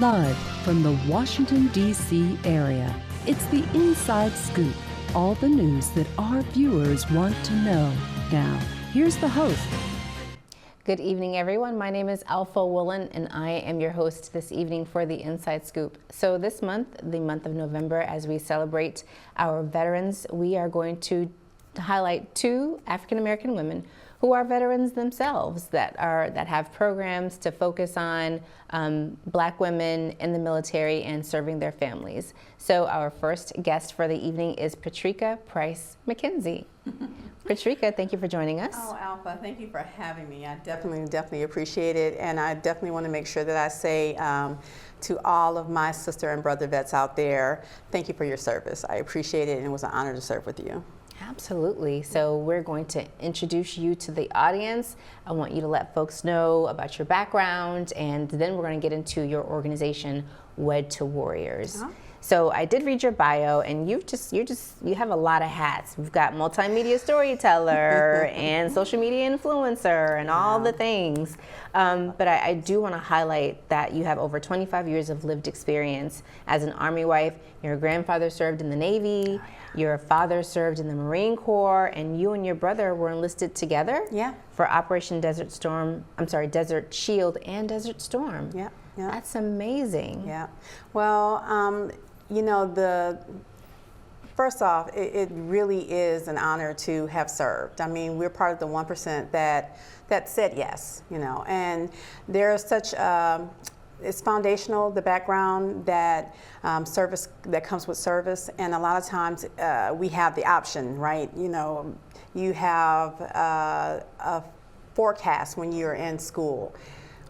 Live from the Washington, D.C. area, it's the Inside Scoop. All the news that our viewers want to know. Now, here's the host. Good evening, everyone. My name is Alpha Woolen, and I am your host this evening for the Inside Scoop. So this month, the month of November, as we celebrate our veterans, we are going to highlight two African-American women who are veterans themselves that have programs to focus on Black women in the military and serving their families. So our first guest for the evening is Patrica Price McKenzie. Patrica, thank you for joining us. Oh, Alpha, thank you for having me. I definitely appreciate it, and I definitely want to make sure that I say to all of my sister and brother vets out there, thank you for your service. I appreciate it, and it was an honor to serve with you. Absolutely. So we're going to introduce you to the audience. I want you to let folks know about your background, and then we're going to get into your organization, Wed to Warriors. Uh-huh. So I did read your bio, and you have a lot of hats. We've got multimedia storyteller and social media influencer and all the things. But I do want to highlight that you have over 25 years of lived experience as an Army wife. Your grandfather served in the Navy. Your father served in the Marine Corps, and you and your brother were enlisted together for Operation Desert Shield and Desert Storm. Yeah. That's amazing. Yeah. Well, first off, it really is an honor to have served. I mean, we're part of the 1% that said yes, and there's such, it's foundational, the background that service that comes with service, and a lot of times we have the option, right? You have a forecast when you're in school,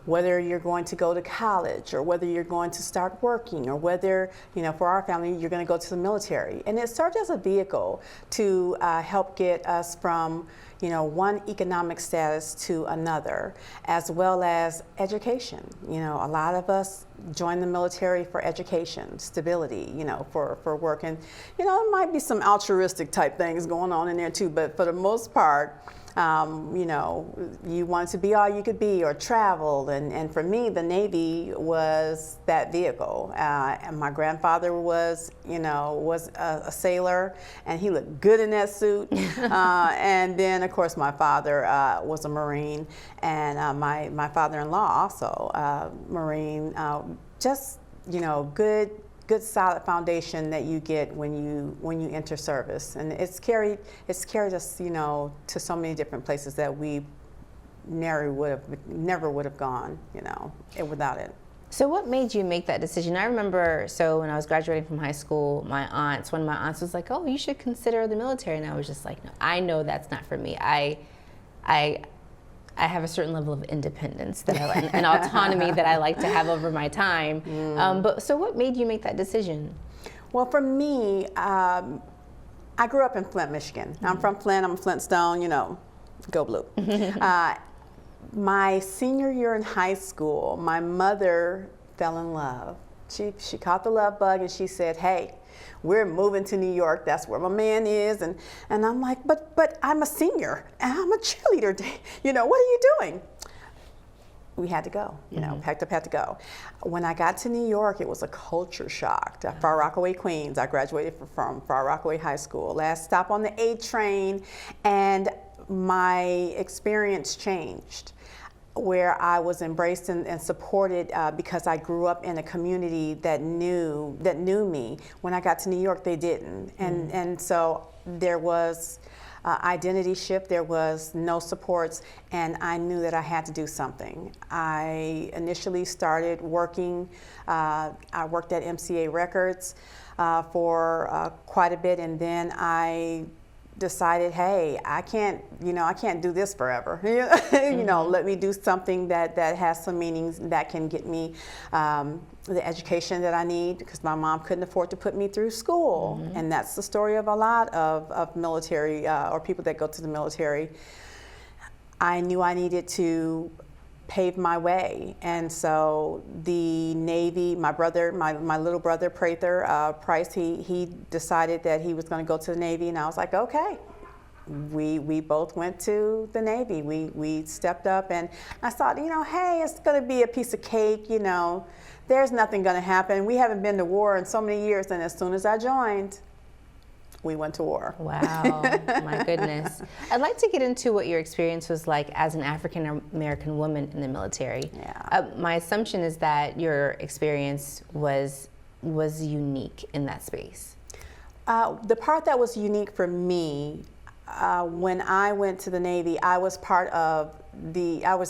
whether you're going to go to college or whether you're going to start working or whether, for our family, you're going to go to the military. And it served as a vehicle to help get us from, one economic status to another, as well as education. A lot of us join the military for education, stability, for work. And, there might be some altruistic type things going on in there too, but for the most part, you wanted to be all you could be or travel. And for me, the Navy was that vehicle. And my grandfather was a sailor, and he looked good in that suit. And then, of course, my father was a Marine, and my father-in-law also Marine. Good solid foundation that you get when you enter service, and it's carried us to so many different places that we never would have gone without it. So what made you make that decision? I remember, when I was graduating from high school, one of my aunts was like, "Oh, you should consider the military," and I was just like, "No, I know that's not for me. I have a certain level of independence and autonomy that I like to have over my time." So what made you make that decision? Well, for me, I grew up in Flint, Michigan. I'm from Flint. I'm a Flintstone, go blue. My senior year in high school, my mother fell in love. She caught the love bug, and she said, "Hey, we're moving to New York. That's where my man is." And I'm like, but I'm a senior and I'm a cheerleader. What are you doing? We had to go, packed up, had to go. When I got to New York, it was a culture shock. Far Rockaway, Queens. I graduated from Far Rockaway High School. Last stop on the A train, and my experience changed, where I was embraced and supported because I grew up in a community that knew me. When I got to New York, they didn't, and so there was identity shift. There was no supports, and I knew that I had to do something. I initially started working. I worked at MCA Records for quite a bit, and then I decided, hey, I can't do this forever. Let me do something that has some meanings that can get me the education that I need, because my mom couldn't afford to put me through school. And that's the story of a lot of military or people that go to the military. I knew I needed to pave my way, and so the Navy, my little brother Patrica Price, he decided that he was going to go to the Navy, and I was like, okay, we both went to the Navy. We stepped up, and I thought, hey, it's going to be a piece of cake. There's nothing going to happen. We haven't been to war in so many years, and as soon as I joined, we went to war. Wow, my goodness. I'd like to get into what your experience was like as an African American woman in the military. Yeah. My assumption is that your experience was unique in that space. The part that was unique for me, when I went to the Navy, I was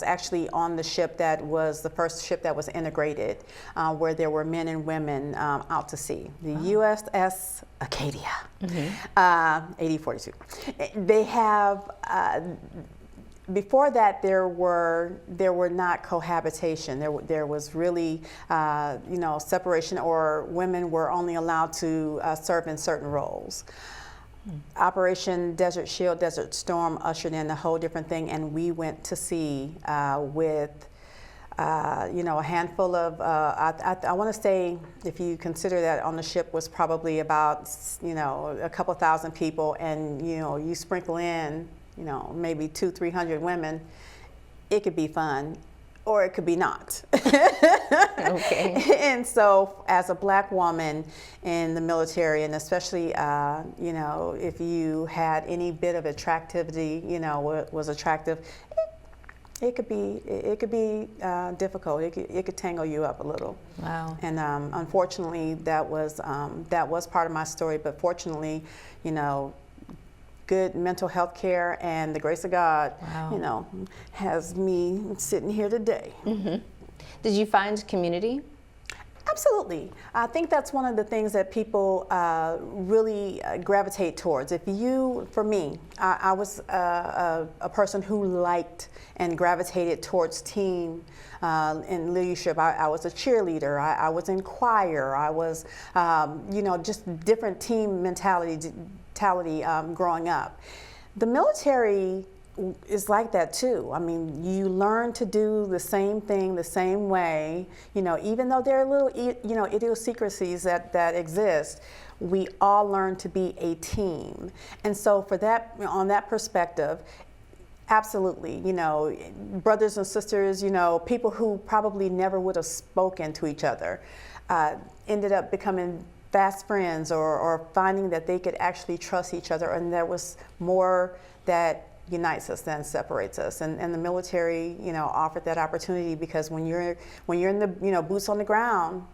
actually on the ship that was the first ship that was integrated, where there were men and women out to sea. The USS Acadia, 8042. They have, before that, there were not cohabitation. There was really, separation, or women were only allowed to serve in certain roles. Operation Desert Shield, Desert Storm ushered in a whole different thing, and we went to sea with, a handful of, I want to say, if you consider that on the ship was probably about, a couple thousand people, and, you sprinkle in, maybe 200-300 women, it could be fun, or it could be not. Okay. And so, as a black woman in the military, and especially, if you had any bit of attractivity, was attractive, it could be difficult. It could tangle you up a little. Wow. And unfortunately, that was part of my story. But fortunately, good mental health care and the grace of God, wow, has me sitting here today. Mm-hmm. Did you find community? Absolutely. I think that's one of the things that people really gravitate towards. For me, I was a person who liked and gravitated towards team and leadership. I was a cheerleader. I was in choir. I was, just different team mentality growing up. The military is like that too. I mean, you learn to do the same thing the same way, even though there are little, idiosyncrasies that exist, we all learn to be a team. And so for that, on that perspective, absolutely, brothers and sisters, people who probably never would have spoken to each other, ended up becoming fast friends, or finding that they could actually trust each other, and there was more that unites us than separates us. And the military, offered that opportunity, because when you're in the, boots on the ground,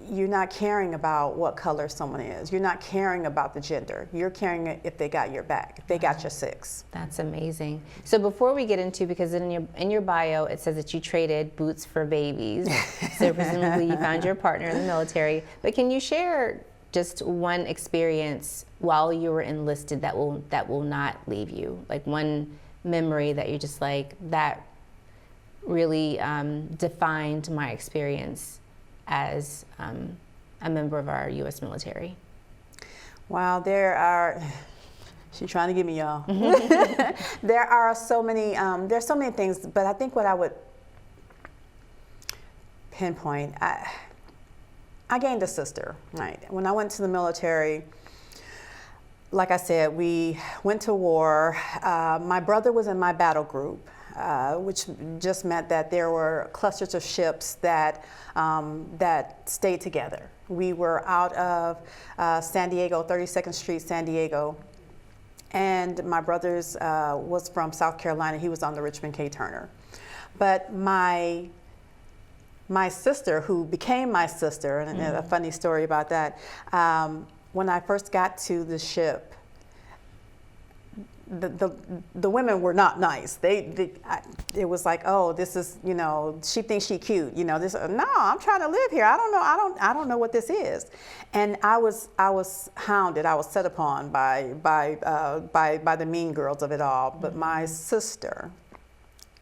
you're not caring about what color someone is. You're not caring about the gender. You're caring if they got your back, if they got your six. That's amazing. So before we get into, because in your bio it says that you traded boots for babies, so presumably you found your partner in the military. But can you share just one experience while you were enlisted that will not leave you, like one memory that you're just like, that really defined my experience as a member of our U.S. military? Wow, she's trying to get me, y'all. There are so many, there's so many things, but I think what I would pinpoint, I gained a sister, right? When I went to the military, like I said, we went to war. My brother was in my battle group, which just meant that there were clusters of ships that stayed together. We were out of San Diego, 32nd Street, San Diego, and my brother's was from South Carolina. He was on the Richmond K. Turner. But my sister, who became my sister, and a funny story about that, when I first got to the ship, the women were not nice. It was like, oh, this is, she thinks she cute. This. No, I'm trying to live here. I don't know what this is. And I was hounded. I was set upon by the mean girls of it all. But my sister,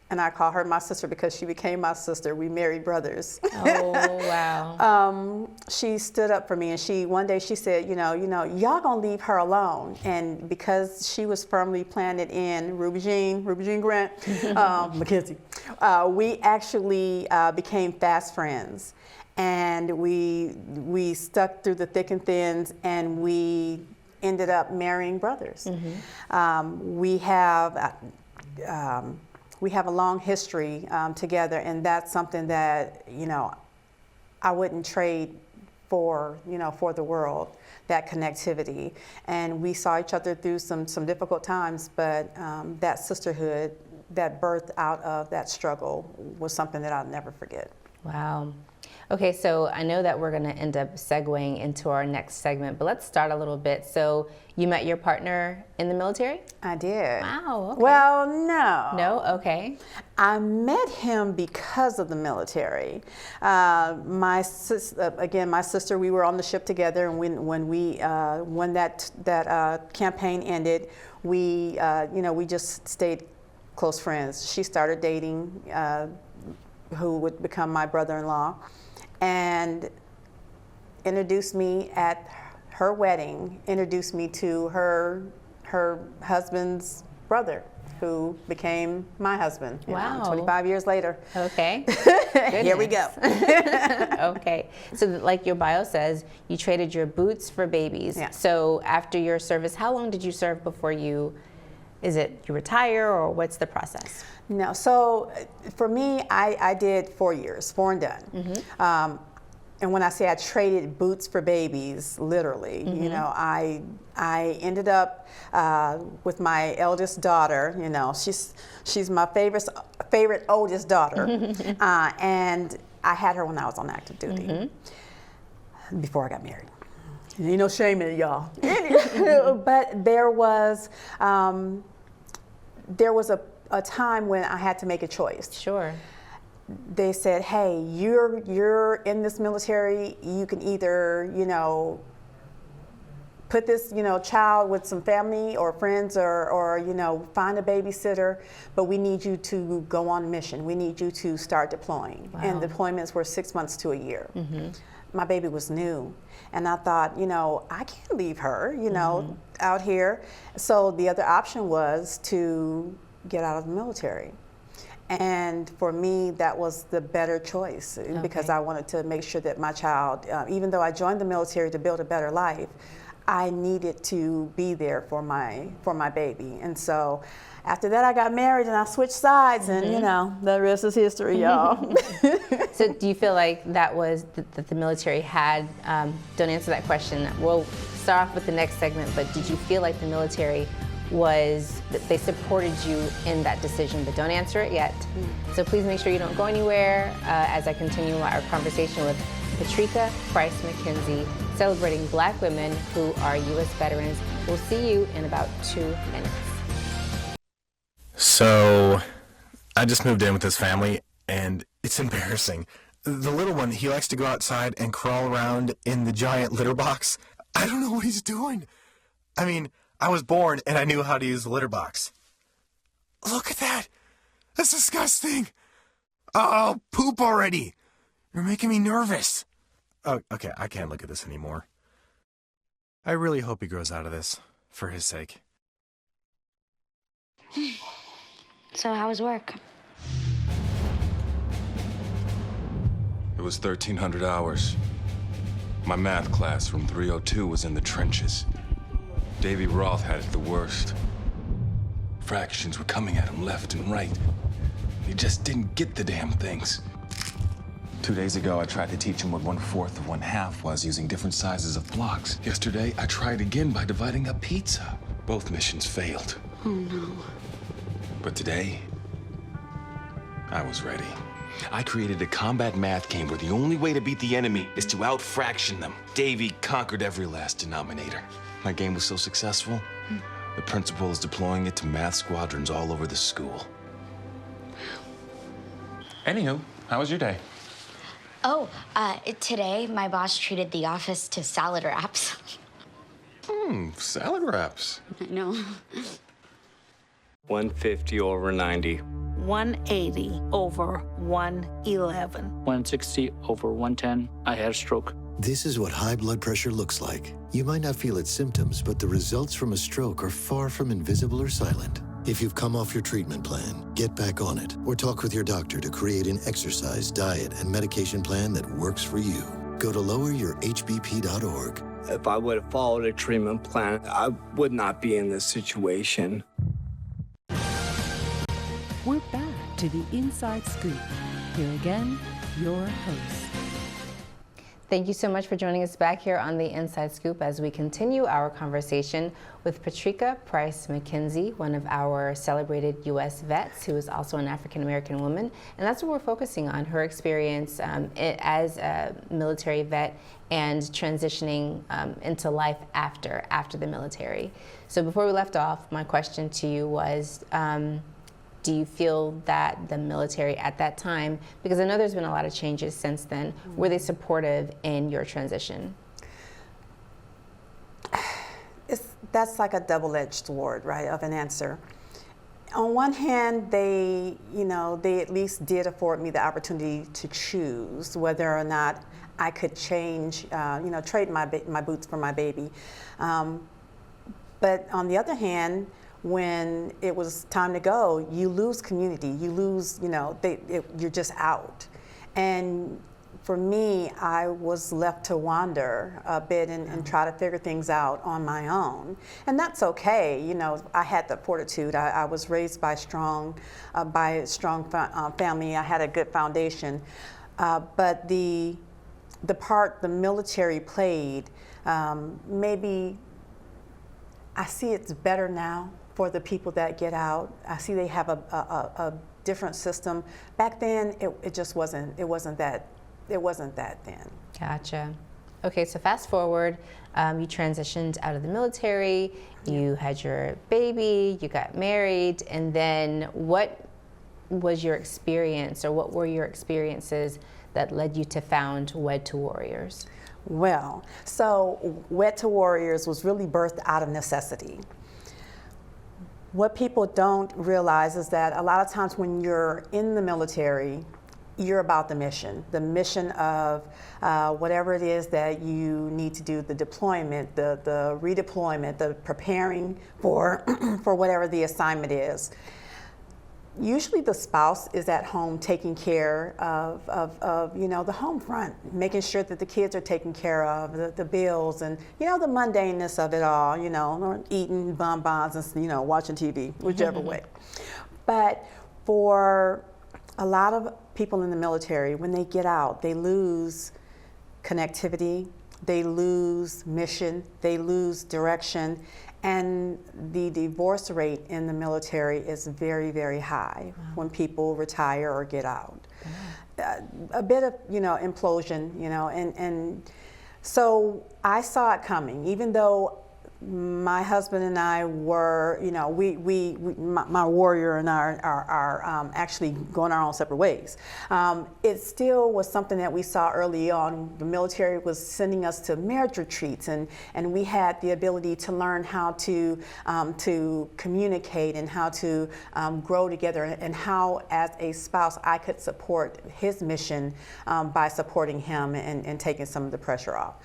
and I call her my sister because she became my sister. We married brothers. Oh, wow. She stood up for me, and one day she said, y'all gonna leave her alone. And because she was firmly planted in Ruby Jean Grant, McKenzie, we actually became fast friends. And we stuck through the thick and thins, and we ended up marrying brothers. We have a long history together, and that's something that, you know, I wouldn't trade for, you know, for the world, that connectivity. And we saw each other through some difficult times, but that sisterhood, that birth out of that struggle was something that I'll never forget. Wow. Okay, so I know that we're going to end up segueing into our next segment, but let's start a little bit. So you met your partner in the military? I did. Wow, okay. Well, no. No? Okay. I met him because of the military. My sister, we were on the ship together, and when that campaign ended, we just stayed close friends. She started dating who would become my brother-in-law, and introduced me at her wedding, introduced me to her husband's brother, who became my husband. Wow. 25 years later. Okay. Here we go. Okay. So like your bio says, you traded your boots for babies. Yeah. So after your service, how long did you serve before you retire, or what's the process? No, so for me, I did 4 years, 4 and done. And when I say I traded boots for babies, literally, you know, I ended up with my eldest daughter. You know, she's my favorite oldest daughter, and I had her when I was on active duty before I got married. Ain't no shame in it, y'all. But there was a time when I had to make a choice. Sure. They said, hey, you're in this military, you can either, you know, put this, you know, child with some family or friends, or you know, find a babysitter, but we need you to go on mission. We need you to start deploying. Wow. And deployments were 6 months to a year. My baby was new, and I thought, you know, I can't leave her, you know, out here. So the other option was to get out of the military. And for me, that was the better choice, because I wanted to make sure that my child, even though I joined the military to build a better life, I needed to be there for my baby. And so after that, I got married and I switched sides, and you know, the rest is history, y'all. So do you feel like that was that the military had, don't answer that question, we'll start off with the next segment, but did you feel like the military they supported you in that decision? But don't answer it yet. So please make sure you don't go anywhere as I continue our conversation with Patrica Price McKenzie, celebrating Black women who are U.S. veterans. We'll see you in about 2 minutes. So I just moved in with this family, and it's embarrassing. The little one, he likes to go outside and crawl around in the giant litter box. I don't know what he's doing. I mean, I was born and I knew how to use the litter box. Look at that. That's disgusting. Oh, poop already. You're making me nervous. Oh, okay, I can't look at this anymore. I really hope he grows out of this, for his sake. So how was work? It was 1,300 hours. My math class from 302 was in the trenches. Davy Roth had it the worst. Fractions were coming at him left and right. He just didn't get the damn things. 2 days ago, I tried to teach him what 1/4 of 1/2 was using different sizes of blocks. Yesterday, I tried again by dividing up pizza. Both missions failed. Oh, no. But today, I was ready. I created a combat math game where the only way to beat the enemy is to out-fraction them. Davy conquered every last denominator. My game was so successful, the principal is deploying it to math squadrons all over the school. Anywho, how was your day? Oh, today my boss treated the office to salad wraps. Salad wraps. I know. 150 over 90. 180 over 111. 160 over 110. I had a stroke. This is what high blood pressure looks like. You might not feel its symptoms, but the results from a stroke are far from invisible or silent. If you've come off your treatment plan, get back on it, or talk with your doctor to create an exercise, diet, and medication plan that works for you. Go to loweryourhbp.org. If I would have followed a treatment plan, I would not be in this situation. We're back to the Inside Scoop. Here again, your host. Thank you so much for joining us back here on the Inside Scoop as we continue our conversation with Patrica Price McKenzie, one of our celebrated U.S. vets who is also an African-American woman. And that's what we're focusing on, her experience as a military vet and transitioning into life after the military. So before we left off, my question to you was, do you feel that the military at that time, because I know there's been a lot of changes since then, were they supportive in your transition? That's like a double-edged sword, right, of an answer. On one hand, they at least did afford me the opportunity to choose whether or not I could change, trade my boots for my baby. But on the other hand, when it was time to go, you lose community, you lose, you're just out. And for me, I was left to wander a bit and try to figure things out on my own. And that's okay, I had the fortitude. I was raised by a strong family. I had a good foundation. But the part the military played, maybe I see it's better now for the people that get out. I see they have a different system. Back then, it just wasn't. It wasn't that then. Gotcha. Okay, so fast forward, you transitioned out of the military. You had your baby. You got married, and then what was your experience, or what were your experiences that led you to found Wed to Warriors? Well, so Wed to Warriors was really birthed out of necessity. What people don't realize is that a lot of times when you're in the military, you're about the mission of whatever it is that you need to do, the deployment, the redeployment, the preparing for whatever the assignment is. Usually the spouse is at home taking care of the home front, making sure that the kids are taken care of, the bills, and the mundaneness of it all, eating bonbons and watching TV, whichever way. But for a lot of people in the military, when they get out, they lose connectivity, they lose mission, they lose direction. And the divorce rate in the military is very, very high when people retire or get out. A bit of, implosion, and so I saw it coming, even though my husband and I were, my warrior and I are actually going our own separate ways. It still was something that we saw early on. The military was sending us to marriage retreats, and we had the ability to learn how to communicate and how to grow together, and how, as a spouse, I could support his mission by supporting him and taking some of the pressure off.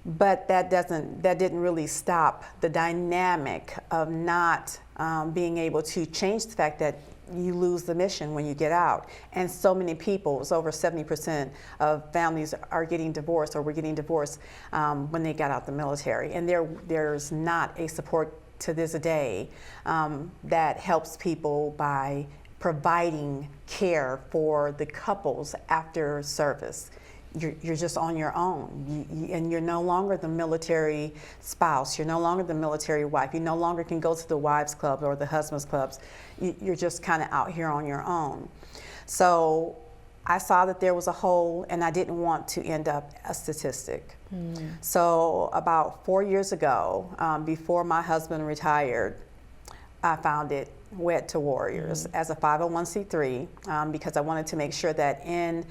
But that didn't really stop the dynamic of not being able to change the fact that you lose the mission when you get out. And so many people, it's over 70% of families are getting divorced or were getting divorced when they got out the military. And there's not a support to this day that helps people by providing care for the couples after service. You're just on your own, and you're no longer the military spouse. You're no longer the military wife. You no longer can go to the wives' club or the husbands' clubs. You're just kind of out here on your own. So I saw that there was a hole, and I didn't want to end up a statistic. So about 4 years ago, before my husband retired, I founded Wed to Warriors as a 501c3 because I wanted to make sure that in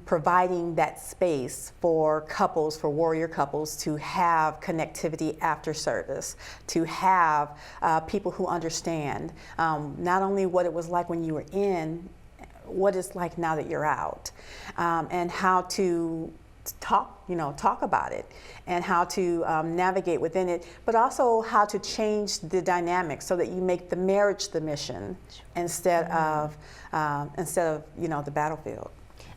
providing that space for couples, for warrior couples, to have connectivity after service, to have people who understand not only what it was like when you were in, what it's like now that you're out, and how to talk about it, and how to navigate within it, but also how to change the dynamic so that you make the marriage the mission instead of the battlefield.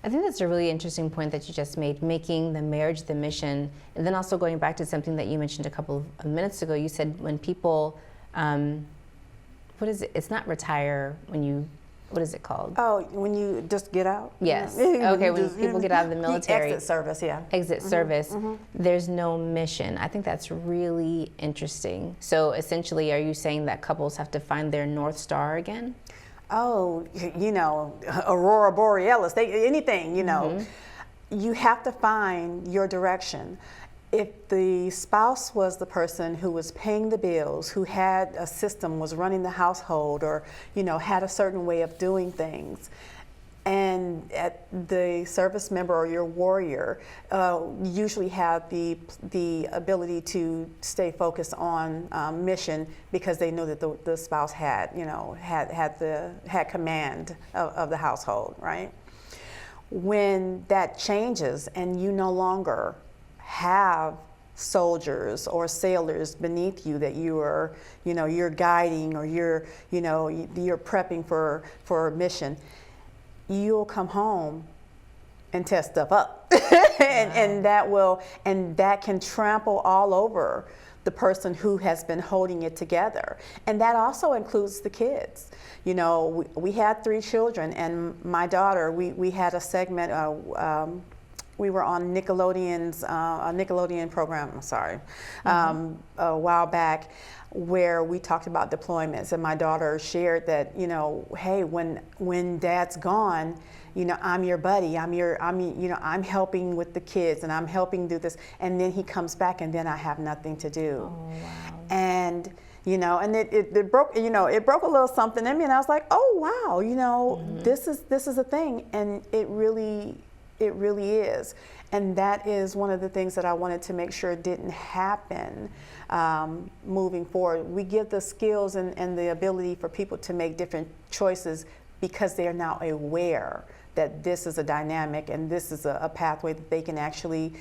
I think that's a really interesting point that you just made, making the marriage the mission. And then also going back to something that you mentioned a couple of minutes ago, you said when people, what is it? It's not retire when you, what is it called? Oh, when you just get out? Yes. Yeah. Okay, when people get out of the military. Exit service, yeah. Exit service, there's no mission. I think that's really interesting. So essentially, are you saying that couples have to find their North Star again? Oh, you know, Aurora Borealis, anything, you know. You have to find your direction. If the spouse was the person who was paying the bills, who had a system, was running the household, or, you know, had a certain way of doing things, and the service member or your warrior usually have the ability to stay focused on mission because they know that the spouse had, you know, had command of the household, right? When that changes and you no longer have soldiers or sailors beneath you that you are, you know, you're guiding, or you're prepping for a mission, you'll come home and tear stuff up. and that can trample all over the person who has been holding it together. And that also includes the kids. You know, we had 3 children, and my daughter, we had a segment, we were on Nickelodeon's, a Nickelodeon program, a while back, where we talked about deployments, and my daughter shared that, you know, hey, when dad's gone, you know, I'm your buddy, I'm helping with the kids, and I'm helping do this, and then he comes back, and then I have nothing to do. Oh, wow. And you know, and it broke, you know, it broke a little something in me, and I was like, oh wow, you know, this is a thing, and it really is. And that is one of the things that I wanted to make sure didn't happen moving forward. We give the skills and the ability for people to make different choices because they are now aware that this is a dynamic and this is a pathway that they can actually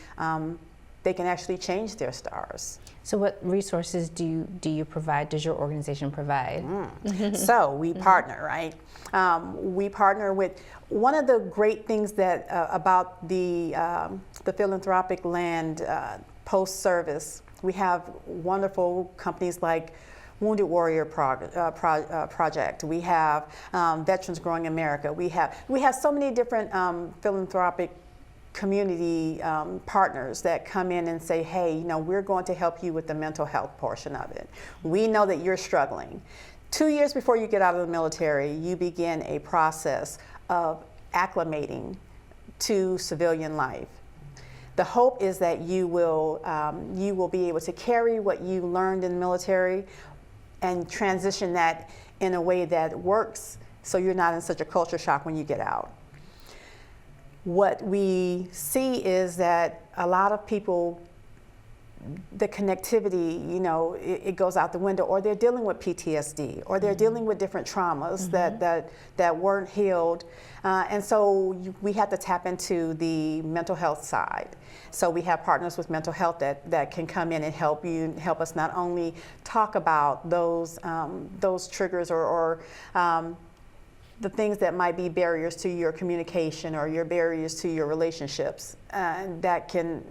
change their stars. So what resources do you provide, does your organization provide? So we partner, right? We partner with, one of the great things that about the philanthropic land post-service, we have wonderful companies like Wounded Warrior Project. We have Veterans Growing America. We have so many different philanthropic community partners that come in and say, hey, you know, we're going to help you with the mental health portion of it. We know that you're struggling. 2 years before you get out of the military, you begin a process of acclimating to civilian life. The hope is that you will be able to carry what you learned in the military and transition that in a way that works, so you're not in such a culture shock when you get out. What we see is that a lot of people, the connectivity, you know, it goes out the window, or they're dealing with PTSD, or they're dealing with different traumas that weren't healed. And so we have to tap into the mental health side. So we have partners with mental health that can come in and help us not only talk about those triggers or the things that might be barriers to your communication or your barriers to your relationships that can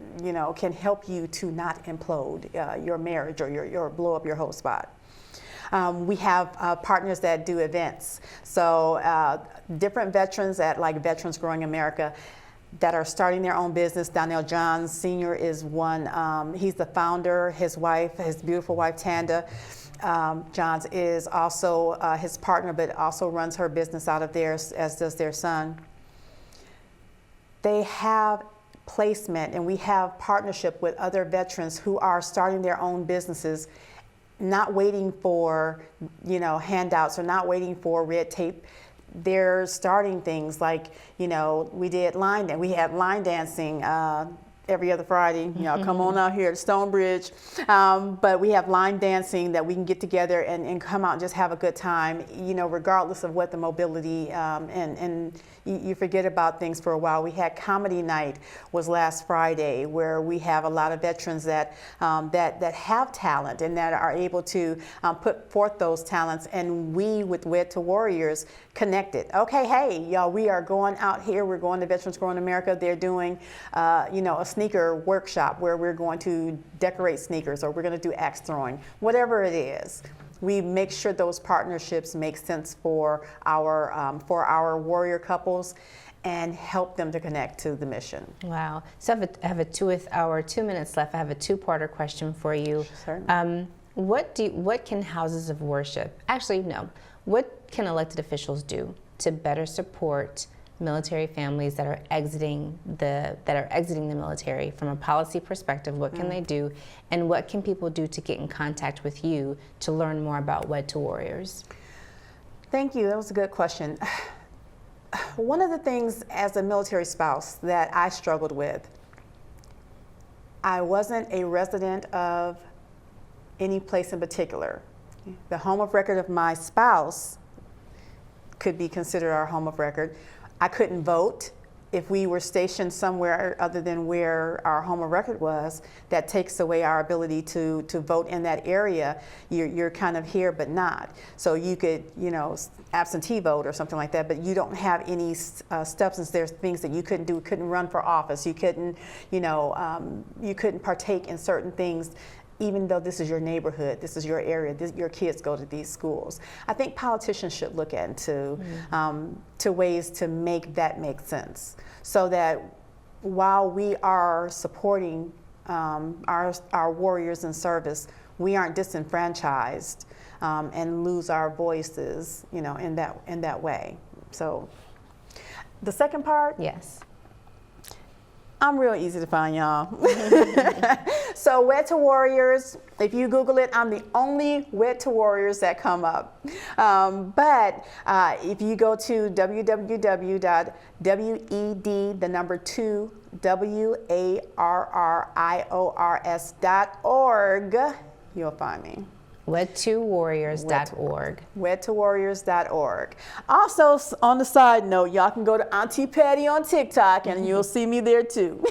help you to not implode your marriage or blow up your whole spot. We have partners that do events. So different veterans at like Veterans Growing America that are starting their own business. Donnell Johns Sr. is one. He's the founder. His wife, his beautiful wife, Tanda Johns, is also his partner, but also runs her business out of there, as does their son. They have placement, and we have partnership with other veterans who are starting their own businesses, not waiting for, you know, handouts or not waiting for red tape. They're starting things like, you know, we had line dancing every other Friday. Y'all come on out here to Stonebridge. But we have line dancing that we can get together and come out and just have a good time, you know, regardless of what the mobility, and you forget about things for a while. We had comedy night was last Friday, where we have a lot of veterans that that have talent and that are able to put forth those talents, and we with Wed to Warriors connected. Okay, hey, y'all, we are going out here. We're going to Veterans Growing America. They're doing, you know, a sneaker workshop where we're going to decorate sneakers, or we're going to do axe throwing, whatever it is. We make sure those partnerships make sense for our warrior couples and help them to connect to the mission. Wow. So I have with our 2 minutes left, I have a two-parter question for you. Certainly. What can houses of worship, actually no, what can elected officials do to better support military families that are exiting the military from a policy perspective? What can they do, and what can people do to get in contact with you to learn more about Wed to Warriors? Thank you. That was a good question. One of the things as a military spouse that I struggled with, I wasn't a resident of any place in particular. The home of record of my spouse could be considered our home of record. I couldn't vote if we were stationed somewhere other than where our home of record was. That takes away our ability to vote in that area. You're kind of here but not. So you could, you know, absentee vote or something like that, but you don't have any substance. There's things that you couldn't do. You couldn't run for office. You couldn't, you know, you couldn't partake in certain things, even though this is your neighborhood, this is your area, your kids go to these schools. I think politicians should look into to ways to make that make sense, so that while we are supporting our warriors in service, we aren't disenfranchised and lose our voices, you know, in that way. So the second part? Yes. I'm real easy to find, y'all. So Wed to Warriors, if you Google it, I'm the only Wed to Warriors that come up. But if you go to www.warriors.org, you'll find me. Wed2warriors.org. Wed2warriors.org. Also, on the side note, y'all can go to Auntie Patty on TikTok, and you'll see me there too.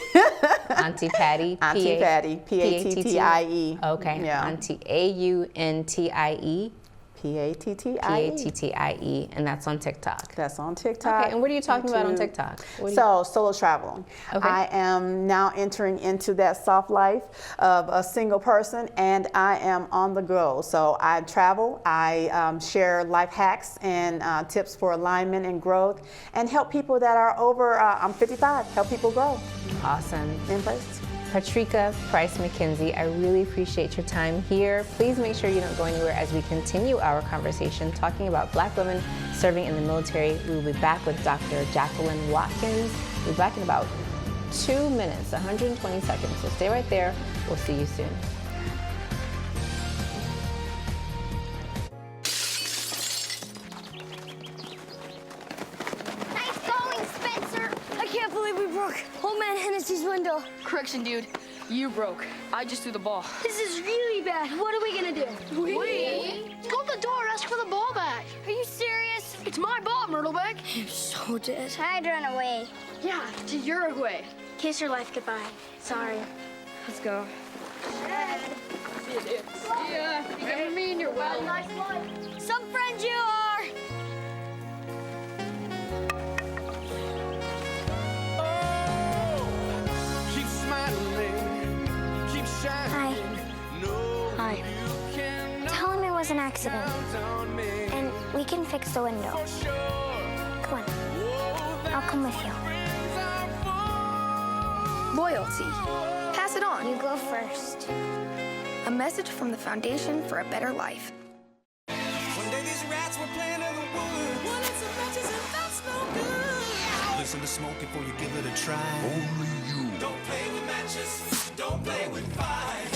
Auntie Patty. Auntie Patty. Pattie. Okay. Yeah. Auntie AUNTIE. Pattie. And that's on TikTok. That's on TikTok. Okay, and what are you talking about on TikTok? So, solo traveling. Okay. I am now entering into that soft life of a single person, and I am on the go. So I travel, I share life hacks and tips for alignment and growth, and help people that are over, I'm 55, help people grow. Awesome. Embrace. Patrica Price McKenzie, I really appreciate your time here. Please make sure you don't go anywhere as we continue our conversation talking about Black women serving in the military. We will be back with Dr. Jacqulin Watkin. We'll be back in about 2 minutes, 120 seconds. So stay right there. We'll see you soon. Old man Hennessy's window. Correction, dude. You broke. I just threw the ball. This is really bad. What are we gonna do? We? Go to the door, ask for the ball back. Are you serious? It's my ball, Myrtlebeck. You're so dead. I'd run away. Yeah, to Uruguay. Kiss your life goodbye. Sorry. Let's go. See you, dude. See ya. Remember me and your well. Nice one. Some friends you are. Hi. Tell him it was an accident. And we can fix the window. Come on. I'll come with you. Loyalty. Pass it on. You go first. A message from the Foundation for a Better Life. One day these rats were playing in the woods. Wanted some matches and that's no good. Listen to smoke before you give it a try. Only you. Don't play with matches. Don't play with fire.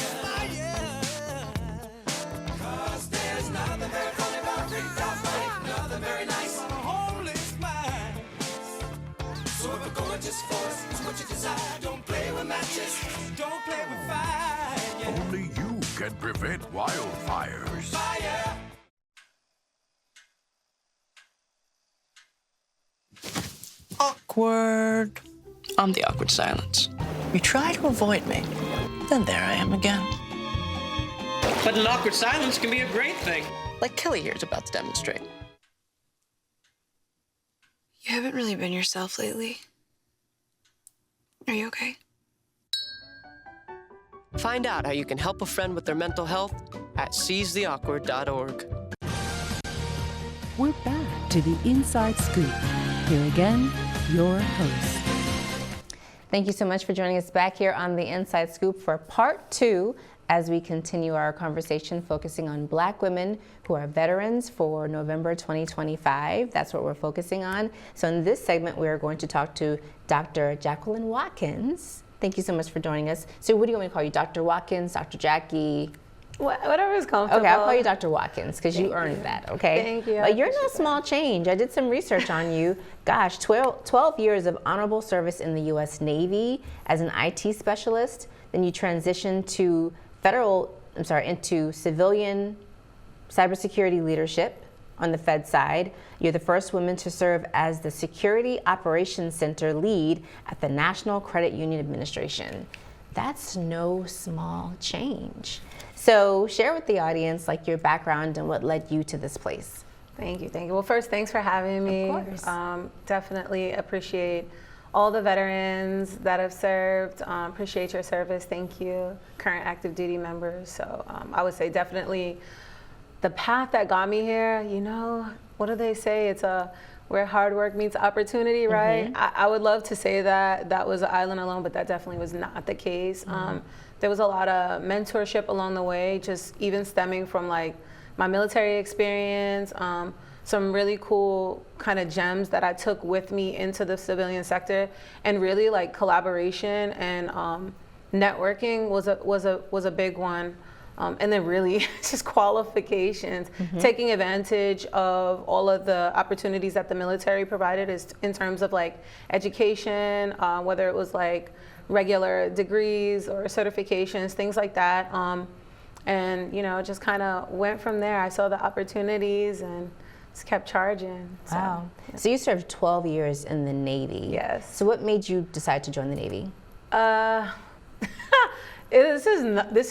Cause there's nothing very funny about ripped off life. Nothing very nice on a homeless mind. So if A gorgeous force is what you desire. Don't play with matches. Don't play with fire. Yeah. Only you can prevent wildfires. Fire. Awkward. I'm the awkward silence. You try to avoid me, then there I am again. But an awkward silence can be a great thing. Like Kelly here is about to demonstrate. You haven't really been yourself lately. Are you okay? Find out how you can help a friend with their mental health at seizetheawkward.org. We're back to the Inside Scoop. Here again, your host. Thank you so much for joining us back here on the Inside Scoop for part 2 as we continue our conversation focusing on Black women who are veterans for November 2025. That's what we're focusing on. So in this segment, we are going to talk to Dr. Jacqulin Watkins. Thank you so much for joining us. So what do you want me to call you? Dr. Watkins, Dr. Jackie? Whatever is comfortable. Okay, I'll call you Dr. Watkins because you earned that, okay? Thank you. But you're no small change. I did some research on you. Gosh, 12 years of honorable service in the U.S. Navy as an IT specialist. Then you transitioned to into civilian cybersecurity leadership on the Fed side. You're the first woman to serve as the Security Operations Center lead at the National Credit Union Administration. That's no small change. So share with the audience like your background and what led you to this place. Thank you. Well, first, thanks for having me. Of course. Definitely appreciate all the veterans that have served. Appreciate your service. Thank you. Current active duty members. So I would say definitely the path that got me here, you know, what do they say? It's where hard work meets opportunity, right? I would love to say that was an island alone, but that definitely was not the case. There was a lot of mentorship along the way, just even stemming from like my military experience, some really cool kind of gems that I took with me into the civilian sector, and really like collaboration and networking was a big one. And then really just qualifications, taking advantage of all of the opportunities that the military provided is in terms of like education, whether it was like regular degrees or certifications, things like that. And, you know, just kind of went from there. I saw the opportunities and just kept charging. Wow. So you served 12 years in the Navy. Yes. So what made you decide to join the Navy? This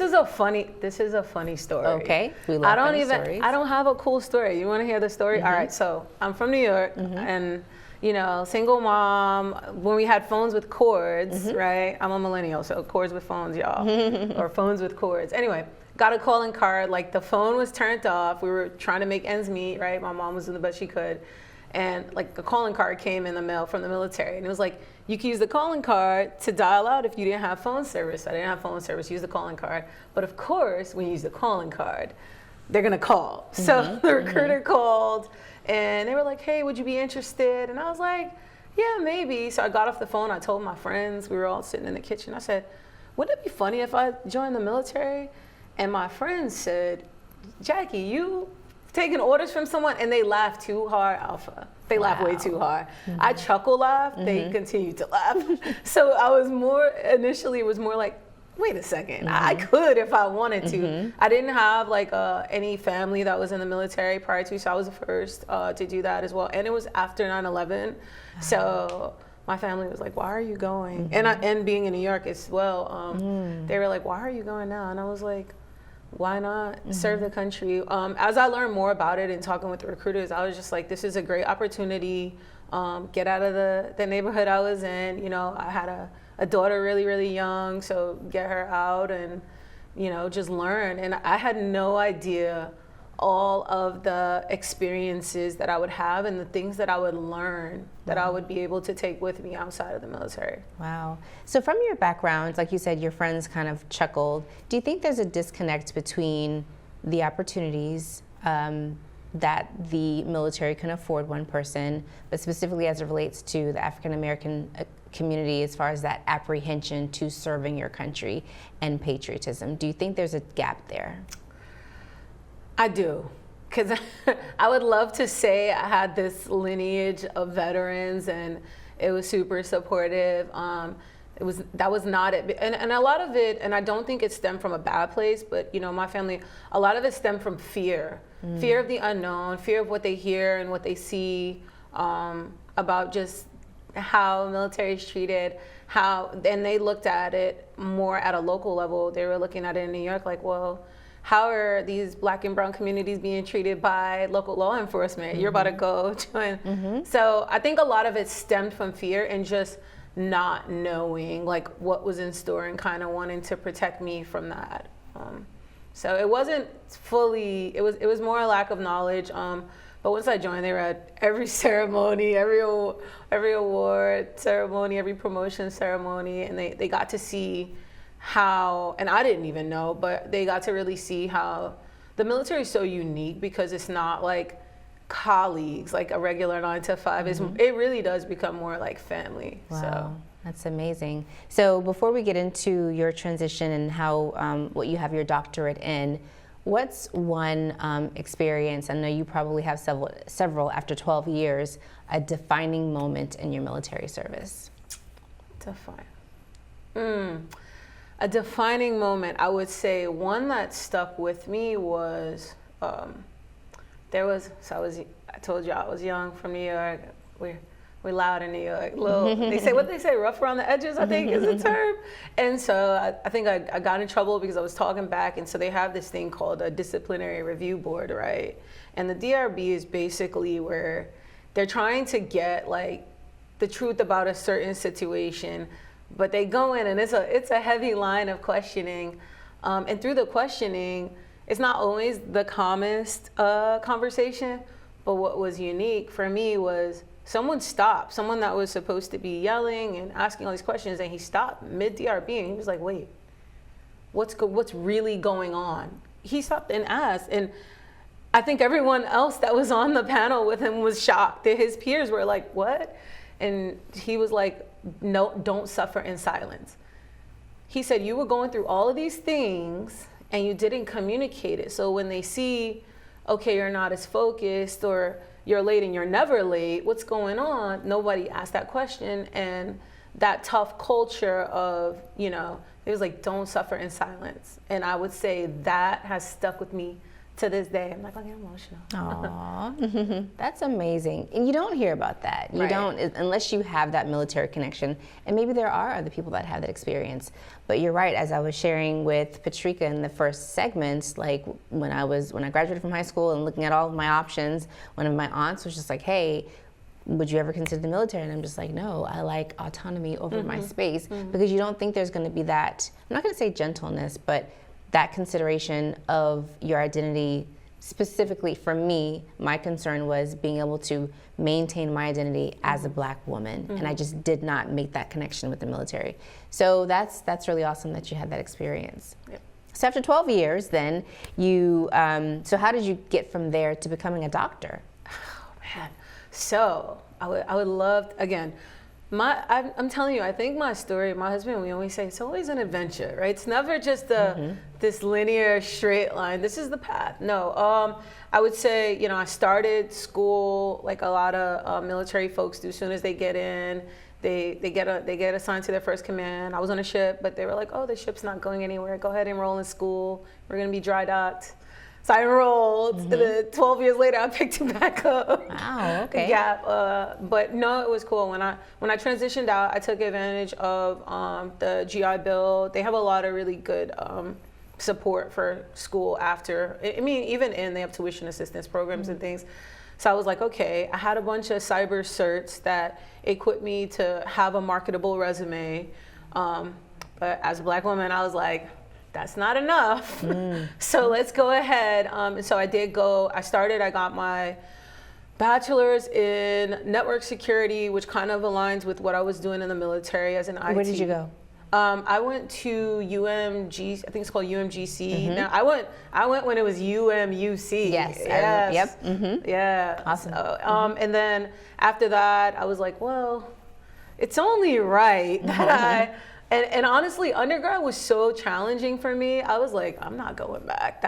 is a funny story. Okay, we love funny stories. I don't have a cool story. You want to hear the story? All right. So I'm from New York, and you know, single mom. When we had phones with cords, right? I'm a millennial, so cords with phones, y'all, or phones with cords. Anyway, got a calling card. Like the phone was turned off. We were trying to make ends meet, right? My mom was doing the best she could, and like a calling card came in the mail from the military, and it was like, you can use the calling card to dial out if you didn't have phone service. I didn't have phone service, use the calling card. But of course, when you use the calling card, they're gonna call. So the recruiter called and they were like, hey, would you be interested? And I was like, yeah, maybe. So I got off the phone, I told my friends, we were all sitting in the kitchen. I said, wouldn't it be funny if I joined the military? And my friends said, Jackie, you taking orders from someone? And they laughed too hard, Alpha. They laugh way too hard. I chuckle laugh, they continue to laugh. So I was initially it was more like, wait a second, I could if I wanted to. I didn't have like any family that was in the military prior to, so I was the first to do that as well. And it was after 9/11. So my family was like, why are you going? And being in New York as well, they were like, why are you going now? And I was like, why not serve the country? As I learned more about it and talking with the recruiters, I was just like, this is a great opportunity. Get out of the neighborhood I was in. You know, I had a daughter really, really young, so get her out and, you know, just learn. And I had no idea all of the experiences that I would have and the things that I would learn that I would be able to take with me outside of the military. Wow. So from your background, like you said, your friends kind of chuckled. Do you think there's a disconnect between the opportunities that the military can afford one person, but specifically as it relates to the African American community as far as that apprehension to serving your country and patriotism? Do you think there's a gap there? I do. because I would love to say I had this lineage of veterans and it was super supportive. That was not it. And a lot of it, and I don't think it stemmed from a bad place, but my family, a lot of it stemmed from fear. Fear of the unknown, fear of what they hear and what they see, about just how military is treated, and they looked at it more at a local level. They were looking at it in New York like, well, how are these Black and brown communities being treated by local law enforcement? You're about to go join. So I think a lot of it stemmed from fear and just not knowing like what was in store and kind of wanting to protect me from that. So it wasn't fully, it was more a lack of knowledge. But once I joined, they were at every ceremony, every award ceremony, every promotion ceremony, and they got to see how, and I didn't even know, but they got to really see how the military is so unique because it's not like colleagues, like a regular 9 to 5. It really does become more like family. Wow. So that's amazing. So before we get into your transition and how what you have your doctorate in, what's one experience, I know you probably have several after 12 years, a defining moment in your military service? A defining moment, I would say one that stuck with me was, I told you I was young from New York. We're loud in New York. They say rough around the edges, I think is the term. And so I think I got in trouble because I was talking back. And so they have this thing called a disciplinary review board, right? And the DRB is basically where they're trying to get like the truth about a certain situation, but they go in and it's a heavy line of questioning. And through the questioning, it's not always the calmest conversation, but what was unique for me was someone that was supposed to be yelling and asking all these questions, and he stopped mid-DRB and he was like, wait, what's really going on? He stopped and asked, and I think everyone else that was on the panel with him was shocked. His peers were like, what? And he was like, no, don't suffer in silence. He said, you were going through all of these things and you didn't communicate it. So when they see, okay, you're not as focused or you're late and you're never late, what's going on? Nobody asked that question. And that tough culture of, it was like, don't suffer in silence. And I would say that has stuck with me to this day. I'm like, I get emotional. Aww, that's amazing. And you don't hear about that. You don't, unless you have that military connection. And maybe there are other people that have that experience. But you're right, as I was sharing with Patrica in the first segments, like when I graduated from high school and looking at all of my options, one of my aunts was just like, hey, would you ever consider the military? And I'm just like, no, I like autonomy over my space, because you don't think there's gonna be that, I'm not gonna say gentleness, but that consideration of your identity. Specifically for me, my concern was being able to maintain my identity as a Black woman, and I just did not make that connection with the military. So that's really awesome that you had that experience. Yep. So after 12 years, then you, so how did you get from there to becoming a doctor? Oh man, so I would love, again, I'm telling you, I think my story, my husband, we always say, it's always an adventure, right? It's never just this linear straight line. This is the path. No, I would say, I started school like a lot of military folks do. As soon as they get in, they get assigned to their first command. I was on a ship, but they were like, oh, the ship's not going anywhere. Go ahead and enroll in school. We're gonna be dry docked. So I enrolled, and then 12 years later, I picked it back up. Wow, okay. Yeah, but no, it was cool. When I transitioned out, I took advantage of the GI Bill. They have a lot of really good support for school after. I mean, even they have tuition assistance programs and things. So I was like, okay, I had a bunch of cyber certs that equipped me to have a marketable resume. But as a Black woman, I was like, that's not enough. So let's go ahead. And so I got my bachelor's in network security, which kind of aligns with what I was doing in the military as an IT. Where did you go? I went to UMG, I think it's called UMGC. Now I went when it was UMUC. Yes. Yep. Yeah. Awesome. So, and then after that, I was like, well, it's only right that And honestly, undergrad was so challenging for me. I was like, I'm not going back.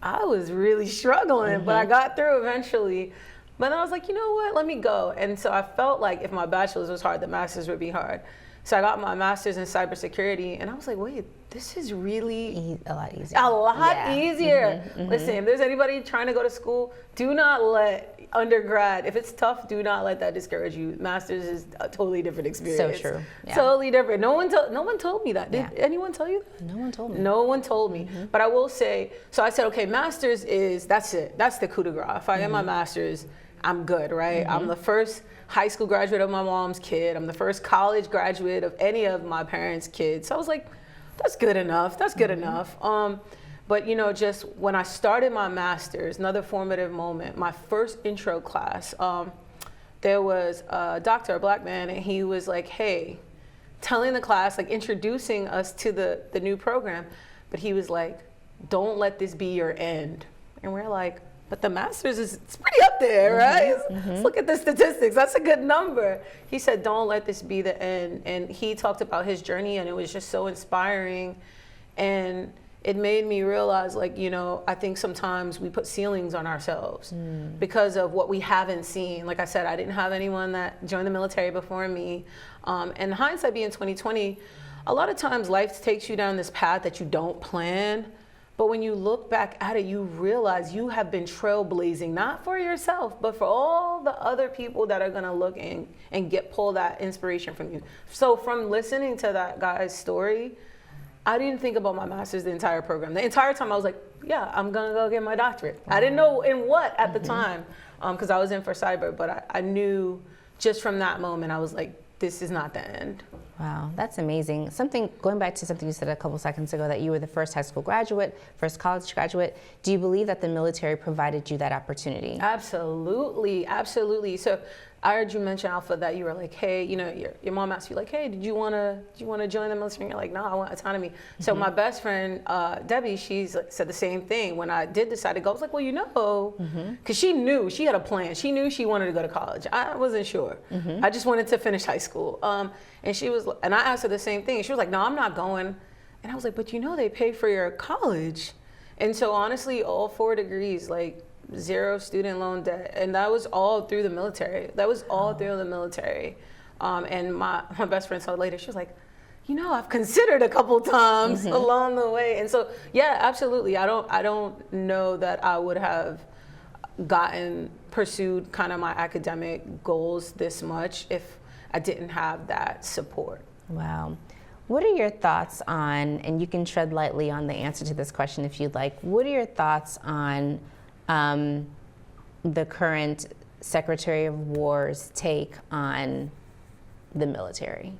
I was really struggling, but I got through eventually. But then I was like, you know what, let me go. And so I felt like if my bachelor's was hard, the master's would be hard. So I got my master's in cybersecurity, and I was like, wait, this is really a lot easier. A lot easier. Listen, if there's anybody trying to go to school, do not let undergrad, if it's tough, do not let that discourage you. Master's is a totally different experience. So true. Yeah. Totally different. No one told me that. Did anyone tell you that? No one told me. No one told me. But I will say, so I said, okay, master's that's it. That's the coup de grace. If I get my master's, I'm good, right? I'm the first high school graduate of my mom's kid. I'm the first college graduate of any of my parents' kids. So I was like, that's good enough. That's good enough. But you know, just when I started my master's, another formative moment, my first intro class, there was a doctor, a black man, and he was like, hey, telling the class, like introducing us to the new program, but he was like, don't let this be your end. And we're like, but the master's it's pretty up there, right? Let's look at the statistics. That's a good number. He said, don't let this be the end. And he talked about his journey, and it was just so inspiring. And it made me realize, like, you know, I think sometimes we put ceilings on ourselves because of what we haven't seen. Like I said, I didn't have anyone that joined the military before me. And hindsight being 2020, a lot of times life takes you down this path that you don't plan. But when you look back at it, you realize you have been trailblazing, not for yourself, but for all the other people that are gonna look and pull that inspiration from you. So from listening to that guy's story, I didn't think about my master's the entire program. The entire time I was like, yeah, I'm gonna go get my doctorate. I didn't know in what at the time, because I was in for cyber, but I knew just from that moment, I was like, this is not the end. Wow, that's amazing. Going back to something you said a couple seconds ago, that you were the first high school graduate, first college graduate. Do you believe that the military provided you that opportunity? Absolutely, absolutely. So I heard you mention, Alpha, that you were like, hey, you know, your mom asked you like, hey, do you want to join the military? And you're like, no, I want autonomy. So my best friend, Debbie, said the same thing. When I did decide to go, I was like, well, you know, because she knew, she had a plan. She knew she wanted to go to college. I wasn't sure. I just wanted to finish high school. And I asked her the same thing. She was like, no, I'm not going. And I was like, but you know, they pay for your college. And so honestly, all 4 degrees, like, 0 student loan debt, and that was all through the military. And my best friend saw it later. She was like, you know, I've considered a couple times along the way. And so, yeah, absolutely. I don't know that I would have pursued kind of my academic goals this much if I didn't have that support. Wow. What are your thoughts on, and you can tread lightly on the answer to this question if you'd like, what are your thoughts on the current Secretary of War's take on the military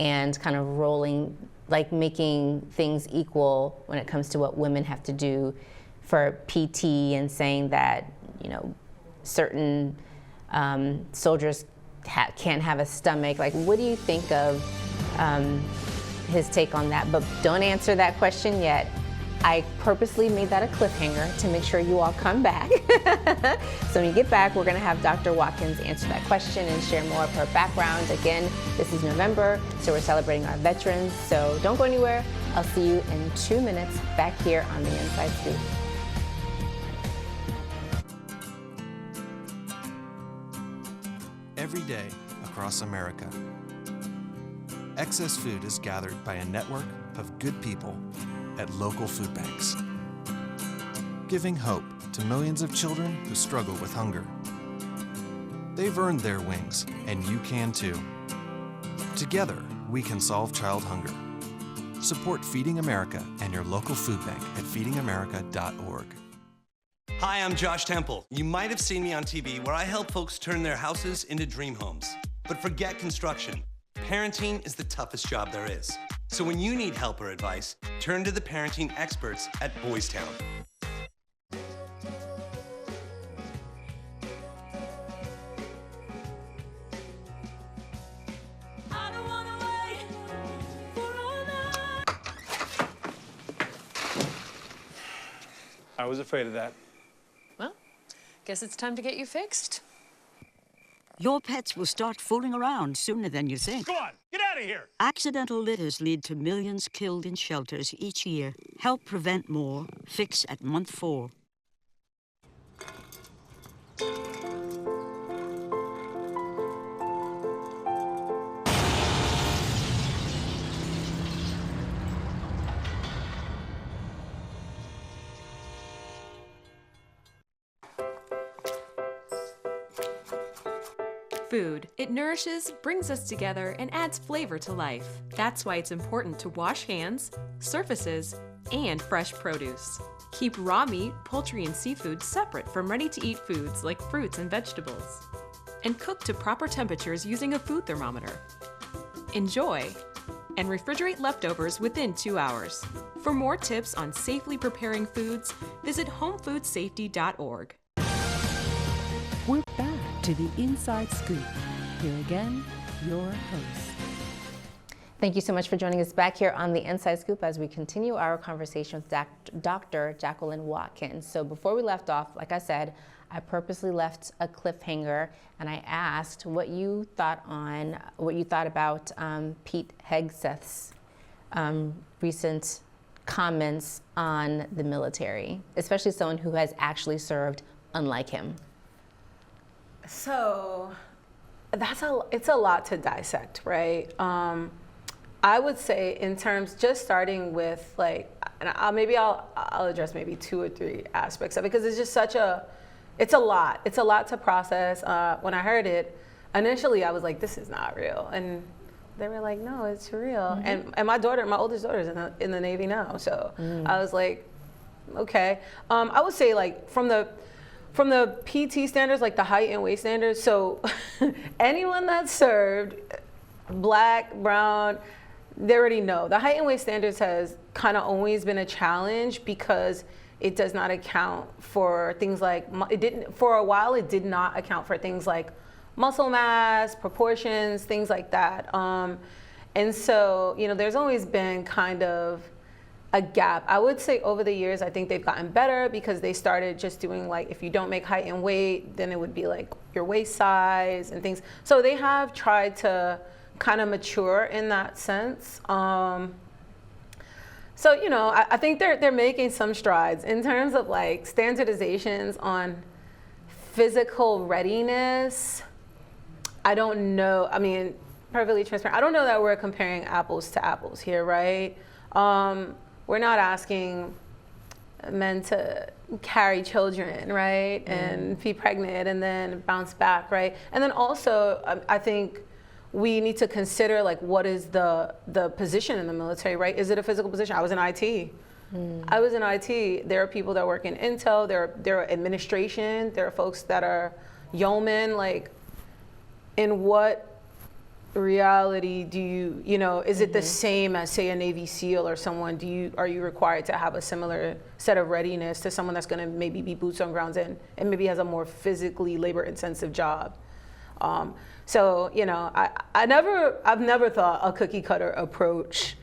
and kind of making things equal when it comes to what women have to do for PT, and saying that, you know, certain soldiers can't have a stomach? Like, what do you think of his take on that? But don't answer that question yet. I purposely made that a cliffhanger to make sure you all come back. So when you get back, we're going to have Dr. Watkins answer that question and share more of her background. Again, this is November, so we're celebrating our veterans. So don't go anywhere. I'll see you in 2 minutes back here on The Inside Scoop. Every day across America, excess food is gathered by a network of good people at local food banks, giving hope to millions of children who struggle with hunger. They've earned their wings, and you can too. Together, we can solve child hunger. Support Feeding America and your local food bank at feedingamerica.org. Hi, I'm Josh Temple. You might have seen me on TV where I help folks turn their houses into dream homes. But forget construction. Parenting is the toughest job there is. So when you need help or advice, turn to the parenting experts at Boys Town. I was afraid of that. Well, guess it's time to get you fixed. Your pets will start fooling around sooner than you think. Go on, Get out of here! Accidental litters lead to millions killed in shelters each year. Help prevent more. Fix at month 4. Food. It nourishes, brings us together, and adds flavor to life. That's why it's important to wash hands, surfaces, and fresh produce. Keep raw meat, poultry, and seafood separate from ready-to-eat foods like fruits and vegetables. And cook to proper temperatures using a food thermometer. Enjoy! And refrigerate leftovers within 2 hours. For more tips on safely preparing foods, visit homefoodsafety.org. We're back to the Inside Scoop. Here again, your host. Thank you so much for joining us back here on the Inside Scoop as we continue our conversation with Dr. Jacqulin Watkin. So before we left off, like I said, I purposely left a cliffhanger and I asked what you thought about Pete Hegseth's recent comments on the military, especially someone who has actually served unlike him. So it's a lot to dissect, right? I would say in terms, just starting with like, and I'll address maybe 2 or 3 aspects of it because it's just it's a lot to process. When I heard it, initially I was like, this is not real. And they were like, no, it's real. Mm-hmm. And my oldest daughter is in the Navy now. So I was like, okay. I would say like from the PT standards, like the height and weight standards, so anyone that served, black, brown, they already know. The height and weight standards has kind of always been a challenge because it does not account for things like, for a while it did not account for things like muscle mass, proportions, things like that. And so, there's always been kind of a gap. I would say over the years, I think they've gotten better because they started just doing like, if you don't make height and weight, then it would be like your waist size and things. So they have tried to kind of mature in that sense. So, I think they're making some strides in terms of like standardizations on physical readiness. I don't know. I mean, perfectly transparent. I don't know that we're comparing apples to apples here, right? We're not asking men to carry children, right? And be pregnant and then bounce back, right? And then also, I think we need to consider like, what is the position in the military, right? Is it a physical position? I was in IT. I was in IT. There are people that work in intel, there are administration, there are folks that are yeomen. Like, in what reality do is it the same as, say, a Navy SEAL or someone? Are you required to have a similar set of readiness to someone that's going to maybe be boots on ground and maybe has a more physically labor intensive job? So I've never thought a cookie cutter approach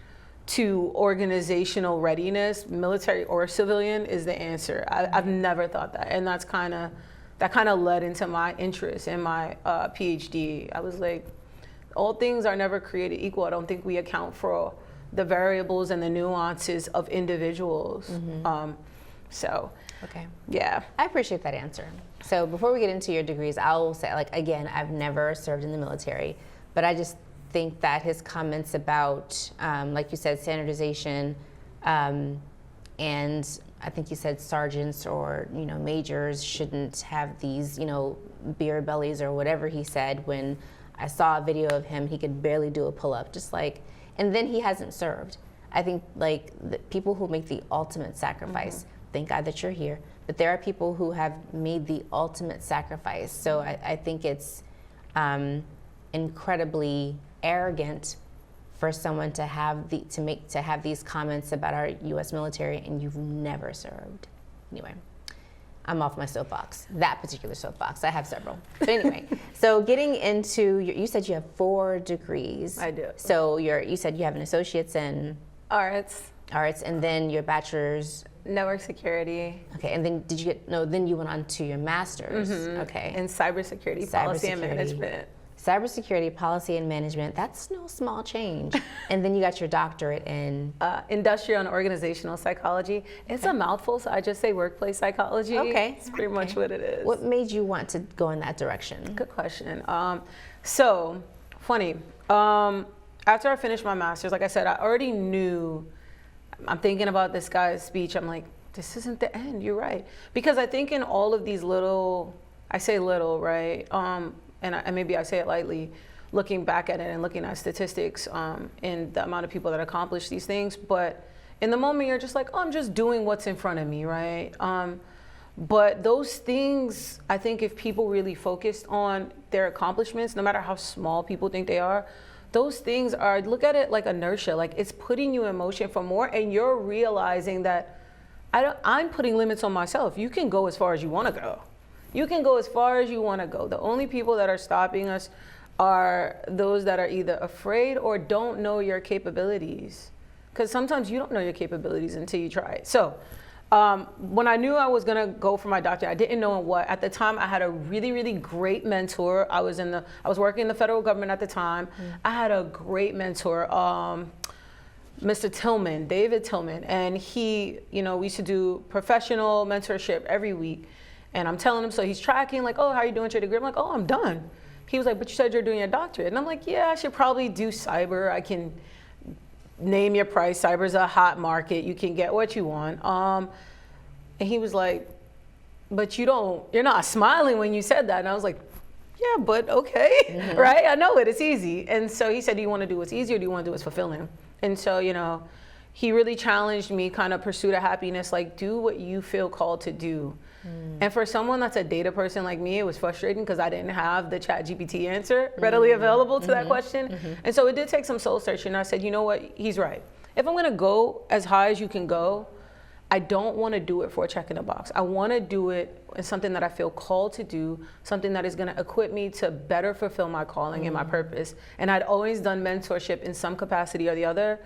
to organizational readiness, military or civilian, is the answer. I've never thought that, and that kind of led into my interest in my PhD. I was like, all things are never created equal. I don't think we account for the variables and the nuances of individuals. Okay. Yeah. I appreciate that answer. So before we get into your degrees, I'll say, like, again, I've never served in the military, but I just think that his comments about, like you said, standardization, and I think you said sergeants or, majors shouldn't have these, beer bellies or whatever he said. When I saw a video of him, he could barely do a pull-up, and then he hasn't served. I think like the people who make the ultimate sacrifice, thank God that you're here, but there are people who have made the ultimate sacrifice. So I think it's incredibly arrogant for someone to have these comments about our U.S. military and you've never served. Anyway, I'm off my soapbox, that particular soapbox. I have several. But anyway, so getting into, you said you have 4 degrees. I do. So you said you have an associate's in? Arts, and then your bachelor's? Network security. Okay, and then then you went on to your master's. Okay. In cybersecurity, policy and management. cybersecurity policy and management, that's no small change. And then you got your doctorate in industrial and organizational psychology. It's a mouthful, so I just say workplace psychology. Okay. It's pretty much what it is. What made you want to go in that direction? Good question. So, funny. After I finished my master's, like I said, I already knew, I'm thinking about this guy's speech. I'm like, this isn't the end, you're right. Because I think in all of these little, I say little, right? And maybe I say it lightly, looking back at it and looking at statistics in the amount of people that accomplish these things. But in the moment, you're just like, oh, I'm just doing what's in front of me, right? But those things, I think if people really focused on their accomplishments, no matter how small people think they are, those things are, look at it like inertia, like it's putting you in motion for more, and you're realizing that I'm putting limits on myself. You can go as far as you want to go. You can go as far as you want to go. The only people that are stopping us are those that are either afraid or don't know your capabilities. Because sometimes you don't know your capabilities until you try it. So when I knew I was going to go for my doctorate, I didn't know what. At the time, I had a really, really great mentor. I was working in the federal government at the time. I had a great mentor, Mr. Tillman, David Tillman, and he, we used to do professional mentorship every week. And I'm telling him, so he's tracking, like, oh, how are you doing with your degree? I'm like, oh, I'm done. He was like, but you said you're doing your doctorate. And I'm like, yeah, I should probably do cyber. I can name your price. Cyber's a hot market. You can get what you want. And he was like, but you're not smiling when you said that. And I was like, yeah, but okay, right? I know it, it's easy. And so he said, do you want to do what's easy or do you want to do what's fulfilling? And so, he really challenged me, kind of pursuit of happiness, like do what you feel called to do. And for someone that's a data person like me, it was frustrating because I didn't have the ChatGPT answer readily available to that question. And so it did take some soul searching. I said, you know what, he's right. If I'm gonna go as high as you can go, I don't wanna do it for a check in the box. I wanna do it in something that I feel called to do, something that is gonna equip me to better fulfill my calling and my purpose. And I'd always done mentorship in some capacity or the other.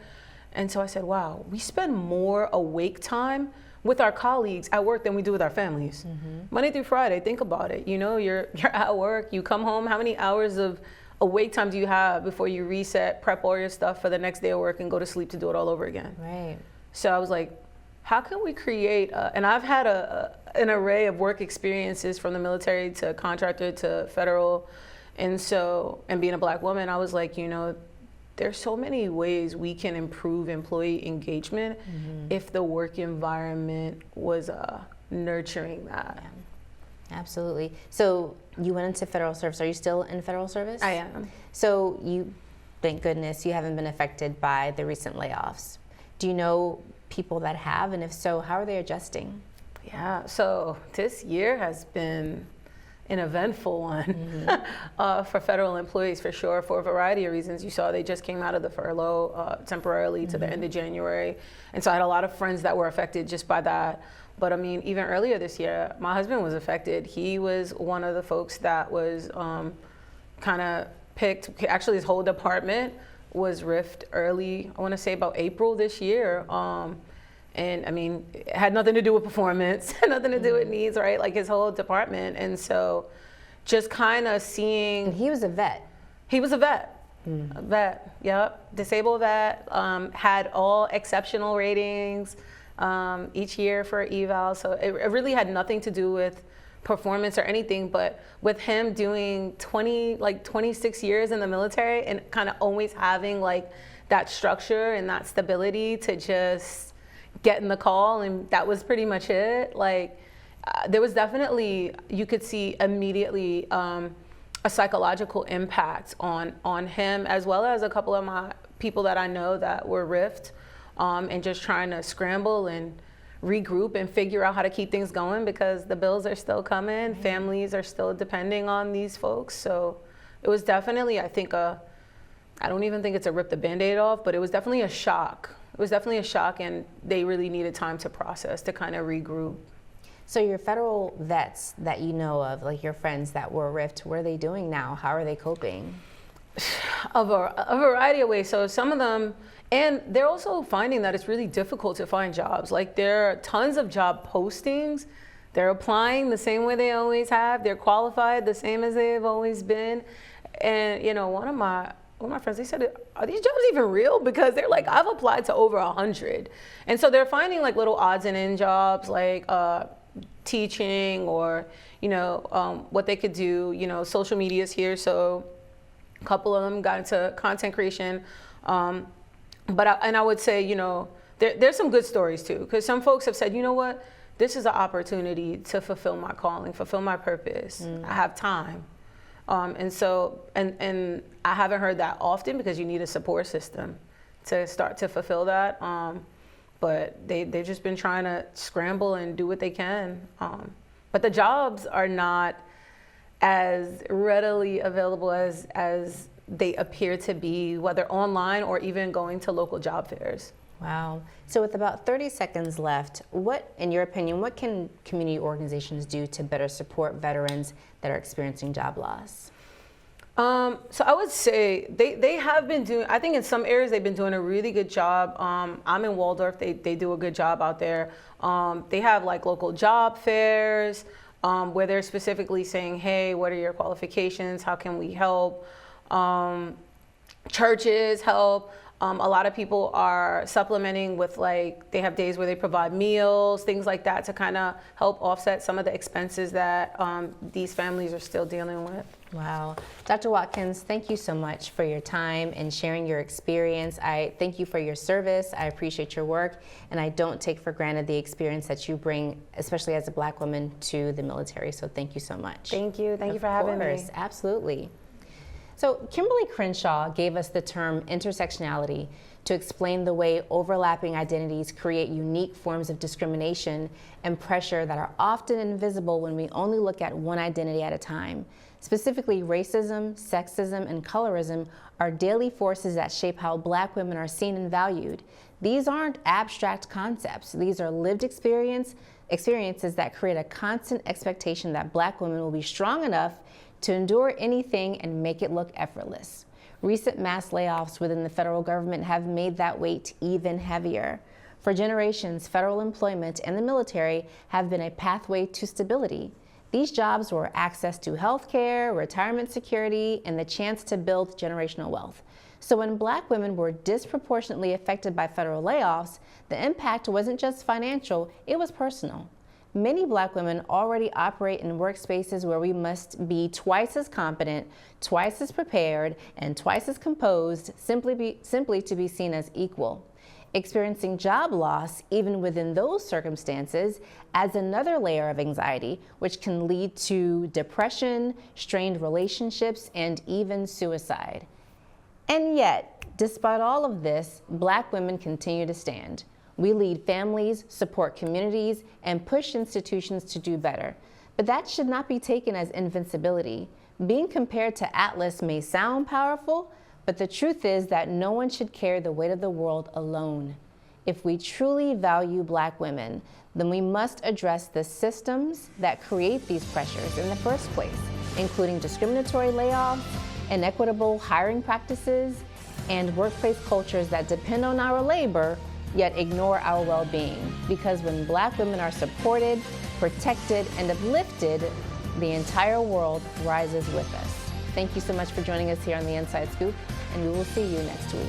And so I said, wow, we spend more awake time with our colleagues at work than we do with our families. Monday through Friday, think about it. You're at work, you come home, how many hours of awake time do you have before you reset, prep all your stuff for the next day of work and go to sleep to do it all over again? Right. So I was like, how can we create, and I've had an array of work experiences from the military to contractor to federal, and being a Black woman, I was like, there's so many ways we can improve employee engagement if the work environment was nurturing that. Yeah. Absolutely. So you went into federal service. Are you still in federal service? I am. So thank goodness, you haven't been affected by the recent layoffs. Do you know people that have, and if so, how are they adjusting? Yeah, so this year has been an eventful one for federal employees, for sure, for a variety of reasons. You saw they just came out of the furlough temporarily to the end of January. And so I had a lot of friends that were affected just by that. But I mean, even earlier this year, my husband was affected. He was one of the folks that was kind of picked, actually his whole department was riffed early, I want to say about April this year. And I mean, it had nothing to do with performance, nothing to do with needs, right? Like his whole department. And so just kind of seeing. And he was a vet. He was a vet. A vet, yep. Disabled vet, had all exceptional ratings each year for eval. So it really had nothing to do with performance or anything, but with him doing 26 years in the military and kind of always having like that structure and that stability to just getting the call, and that was pretty much it. Like there was definitely, you could see immediately a psychological impact on him, as well as a couple of my people that I know that were riffed and just trying to scramble and regroup and figure out how to keep things going because the bills are still coming, families are still depending on these folks. So it was definitely, I think, I don't even think it's a rip the Band-Aid off, but it was definitely a shock. It was definitely a shock, and they really needed time to process, to kind of regroup. So your federal vets that you know of, like your friends that were riffed, what are they doing now? How are they coping? A variety of ways. So some of them, and they're also finding that it's really difficult to find jobs. Like there are tons of job postings. They're applying the same way they always have. They're qualified the same as they've always been. And one of my friends, they said, are these jobs even real? Because they're like, I've applied to over 100. And so they're finding like little odds and end jobs, like teaching or, what they could do, social media's here. So a couple of them got into content creation. But I would say, there's some good stories too, because some folks have said, you know what, this is an opportunity to fulfill my calling, fulfill my purpose. I have time. And so I haven't heard that often because you need a support system to start to fulfill that. But they've just been trying to scramble and do what they can. But the jobs are not as readily available as they appear to be, whether online or even going to local job fairs. Wow. So with about 30 seconds left, what, in your opinion, what can community organizations do to better support veterans that are experiencing job loss? So I would say they have been doing, I think in some areas they've been doing a really good job. I'm in Waldorf, they do a good job out there. They have like local job fairs where they're specifically saying, hey, what are your qualifications? How can we help? Churches help. A lot of people are supplementing with like, they have days where they provide meals, things like that to kind of help offset some of the expenses that these families are still dealing with. Wow. Dr. Watkins, thank you so much for your time and sharing your experience. I thank you for your service. I appreciate your work, and I don't take for granted the experience that you bring, especially as a Black woman, to the military. So thank you so much. Thank you. Thank you for having me. Absolutely. So Kimberly Crenshaw gave us the term intersectionality to explain the way overlapping identities create unique forms of discrimination and pressure that are often invisible when we only look at one identity at a time. Specifically, racism, sexism, and colorism are daily forces that shape how Black women are seen and valued. These aren't abstract concepts. These are lived experiences that create a constant expectation that Black women will be strong enough to endure anything and make it look effortless. Recent mass layoffs within the federal government have made that weight even heavier. For generations, federal employment and the military have been a pathway to stability. These jobs were access to health care, retirement security, and the chance to build generational wealth. So when Black women were disproportionately affected by federal layoffs, the impact wasn't just financial, it was personal. Many Black women already operate in workspaces where we must be twice as competent, twice as prepared, and twice as composed simply to be seen as equal. Experiencing job loss, even within those circumstances, adds another layer of anxiety, which can lead to depression, strained relationships, and even suicide. And yet, despite all of this, Black women continue to stand. We lead families, support communities, and push institutions to do better. But that should not be taken as invincibility. Being compared to Atlas may sound powerful, but the truth is that no one should carry the weight of the world alone. If we truly value Black women, then we must address the systems that create these pressures in the first place, including discriminatory layoffs, inequitable hiring practices, and workplace cultures that depend on our labor yet ignore our well-being. Because when Black women are supported, protected, and uplifted, the entire world rises with us. Thank you so much for joining us here on The Inside Scoop, and we will see you next week.